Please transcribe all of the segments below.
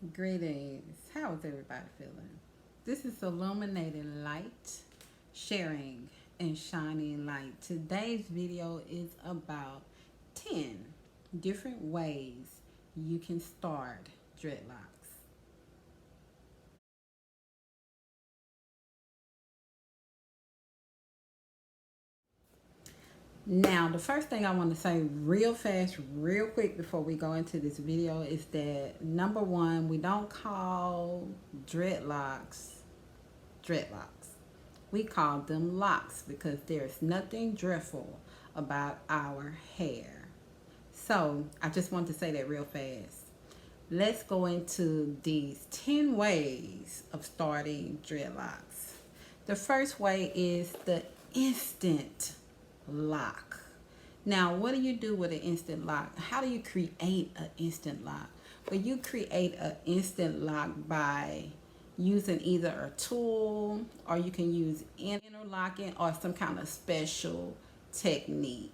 Greetings. How is everybody feeling? This is Illuminating Light, sharing and shining light. Today's video is about 10 different ways you can start dreadlocks. Now, the first thing I want to say real fast, real quick before we go into this video is that number one, we don't call dreadlocks dreadlocks. We call them locks because there's nothing dreadful about our hair. So I just want to say that real fast. Let's go into these 10 ways of starting dreadlocks. The first way is the instant lock. Now, what do you do with an instant lock? How do you create an instant lock? Well, you create an instant lock by using either a tool, or you can use interlocking or some kind of special technique.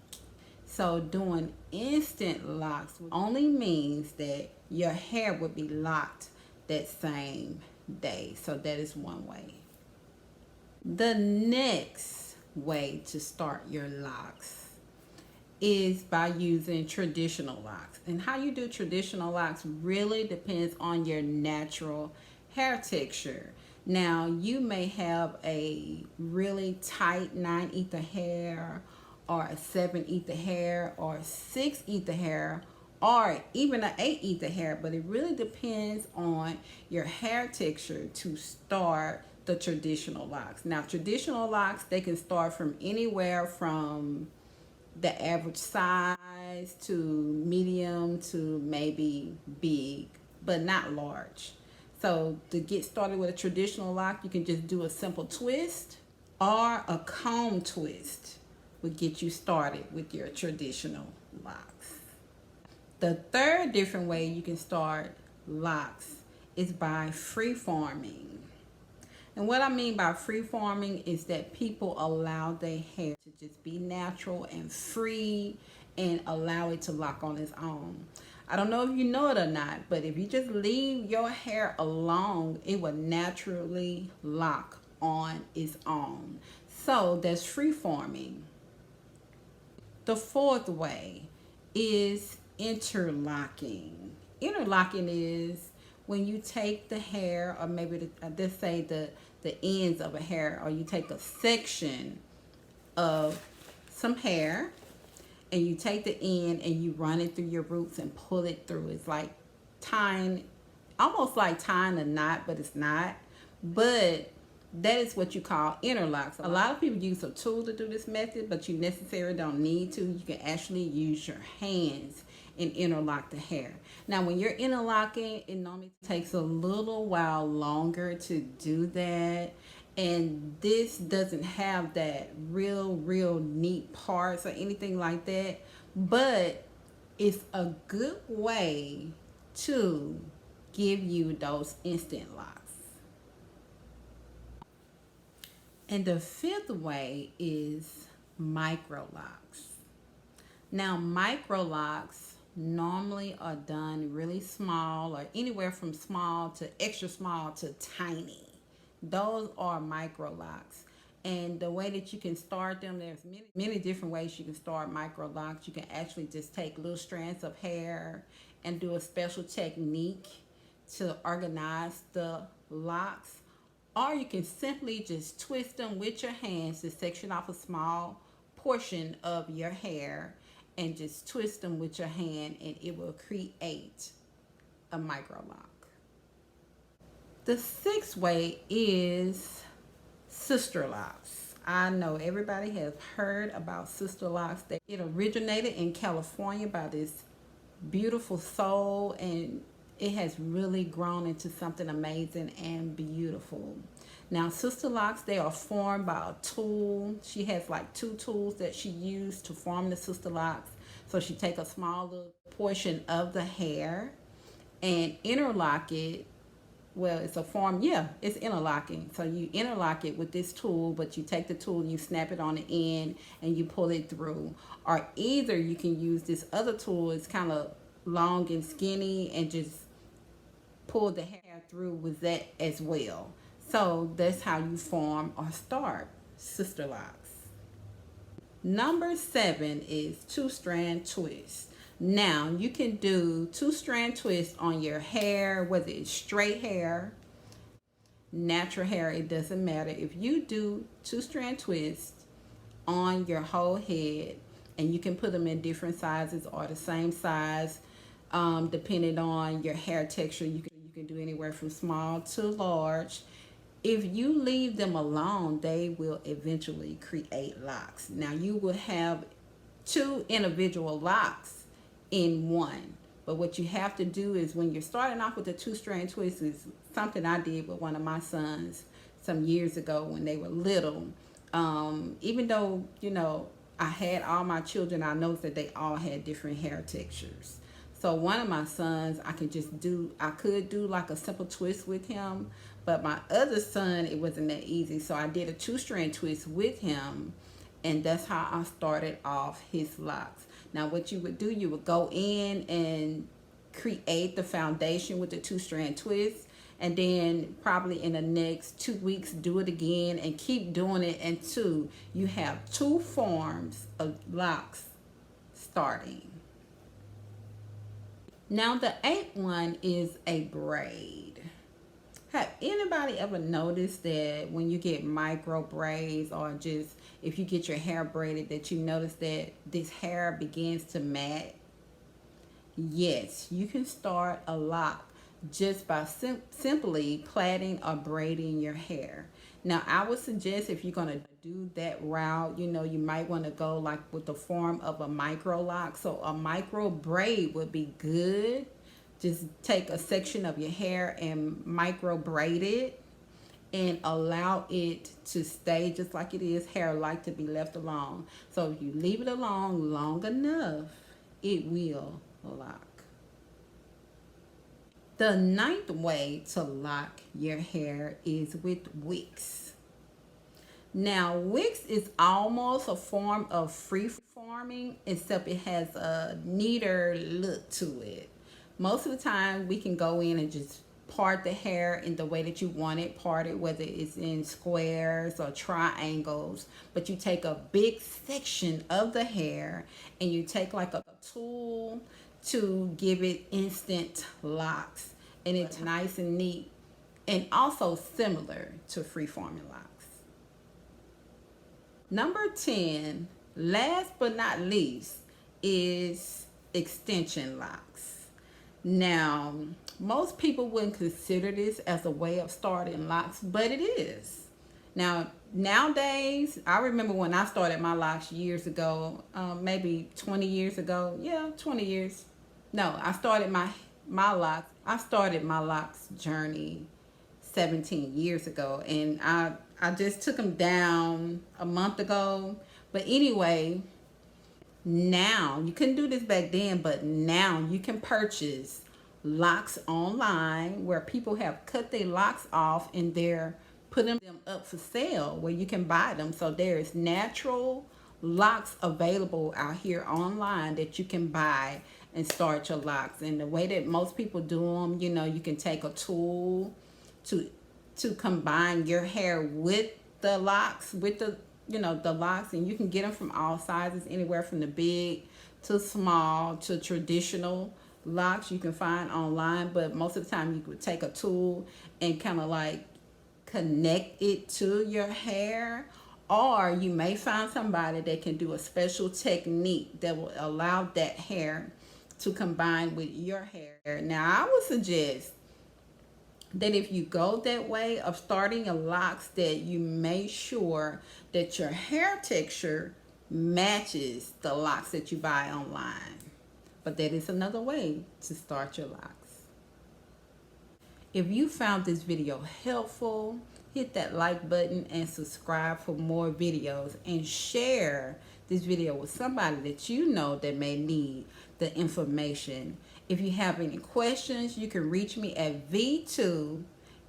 So doing instant locks only means that your hair would be locked that same day. So that is one way. The next way to start your locks is by using traditional locks. And how you do traditional locks really depends on your natural hair texture. Now, you may have a really tight 9 ether hair, or a 7 ether hair, or 6 ether hair, or even an 8 ether hair, but it really depends on your hair texture to start the traditional locks. Now, traditional locks, they can start from anywhere from the average size to medium to maybe big, but not large. So to get started with a traditional lock, you can just do a simple twist, or a comb twist would get you started with your traditional locks. The third different way you can start locks is by free-forming. And what I mean by free-forming is that people allow their hair to just be natural and free and allow it to lock on its own. I don't know if you know it or not, but if you just leave your hair alone, it will naturally lock on its own. So that's free-forming. The fourth way is interlocking. Interlocking is when you take the hair, or maybe let's say the ends of a hair, or you take a section of some hair and you take the end and you run it through your roots and pull it through. It's like tying, almost like tying a knot, but it's not. But that is what you call interlocks. A lot of people use a tool to do this method, but you necessarily don't need to. You can actually use your hands and interlock the hair. Now, when you're interlocking, it normally takes a little while longer to do that. And this doesn't have that real neat parts or anything like that. But it's a good way to give you those instant locks. And the fifth way is Microlocks. Now, Microlocks normally are done really small, or anywhere from small to extra small to tiny. Those are Microlocks. And the way that you can start them, there's many different ways you can start Microlocks. You can actually just take little strands of hair and do a special technique to organize the locks. Or you can simply just twist them with your hands to section off a small portion of your hair, and just twist them with your hand, and it will create a micro lock. The sixth way is sister locks. I know everybody has heard about sister locks. It originated in California by this beautiful soul, and it has really grown into something amazing and beautiful. Now, sister locks, they are formed by a tool. She has like 2 tools that she used to form the sister locks. So she take a small little portion of the hair and interlock it. Well, it's a form, yeah, it's interlocking. So you interlock it with this tool, but you take the tool and you snap it on the end and you pull it through. Or either you can use this other tool, it's kind of long and skinny, and just pull the hair through with that as well. So that's how you form or start sister locks. Number 7 is two strand twist. Now you can do two strand twists on your hair, whether it's straight hair, natural hair, it doesn't matter. If you do two strand twists on your whole head, and you can put them in different sizes or the same size, depending on your hair texture. You can do anywhere from small to large. If you leave them alone, they will eventually create locks. Now you will have two individual locks in one. But what you have to do is, when you're starting off with the two strand twist, is something I did with one of my sons some years ago when they were little. Even though, I had all my children, I noticed that they all had different hair textures. So one of my sons, I could do like a simple twist with him, but my other son, it wasn't that easy. So I did a two strand twist with him, and that's how I started off his locks. Now what you would do, you would go in and create the foundation with the two strand twist, and then probably in the next 2 weeks do it again, and keep doing it until you have two forms of locks starting. Now the 8th one is a braid. Have anybody ever noticed that when you get micro braids, or just if you get your hair braided, that you notice that this hair begins to mat? Yes, you can start a lock just by simply plaiting or braiding your hair. Now I would suggest, if you're going to do that route, you might want to go like with the form of a micro lock. So a micro braid would be good. Just take a section of your hair and micro braid it, and allow it to stay just like it is. Hair like to be left alone. So if you leave it alone long enough, it will lock. The 9th way to lock your hair is with Wicks. Now Wicks is almost a form of free forming, except it has a neater look to it. Most of the time we can go in and just part the hair in the way that you want it parted, whether it's in squares or triangles. But you take a big section of the hair, and you take like a tool to give it instant locks, and it's nice and neat, and also similar to free-forming locks. Number 10, last but not least, is extension locks. Now most people wouldn't consider this as a way of starting locks, but it is. Now nowadays, I remember when I started my locks years ago, maybe 20 years ago. Yeah, 20 years. No, I started my locks journey 17 years ago, and I just took them down a month ago. But anyway, now you couldn't do this back then, but now you can purchase locks online, where people have cut their locks off and they're putting them up for sale, where you can buy them. So there's natural locks available out here online that you can buy and start your locks. And the way that most people do them, you can take a tool to combine your hair with the locks, the locks, and you can get them from all sizes, anywhere from the big to small to traditional locks you can find online. But most of the time you could take a tool and kind of like connect it to your hair, or you may find somebody that can do a special technique that will allow that hair to combine with your hair. Now I would suggest that if you go that way of starting your locks, that you make sure that your hair texture matches the locks that you buy online. But that is another way to start your locks. If you found this video helpful, hit that like button and subscribe for more videos, and share this video with somebody that you know that may need the information. If you have any questions, you can reach me at V2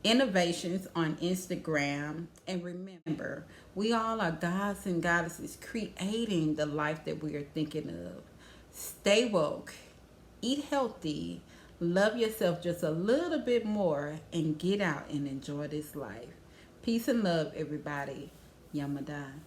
Innovations on Instagram. And remember, we all are gods and goddesses creating the life that we are thinking of. Stay woke, eat healthy, Love yourself just a little bit more and get out and enjoy this life. Peace and love, everybody. Yamadan.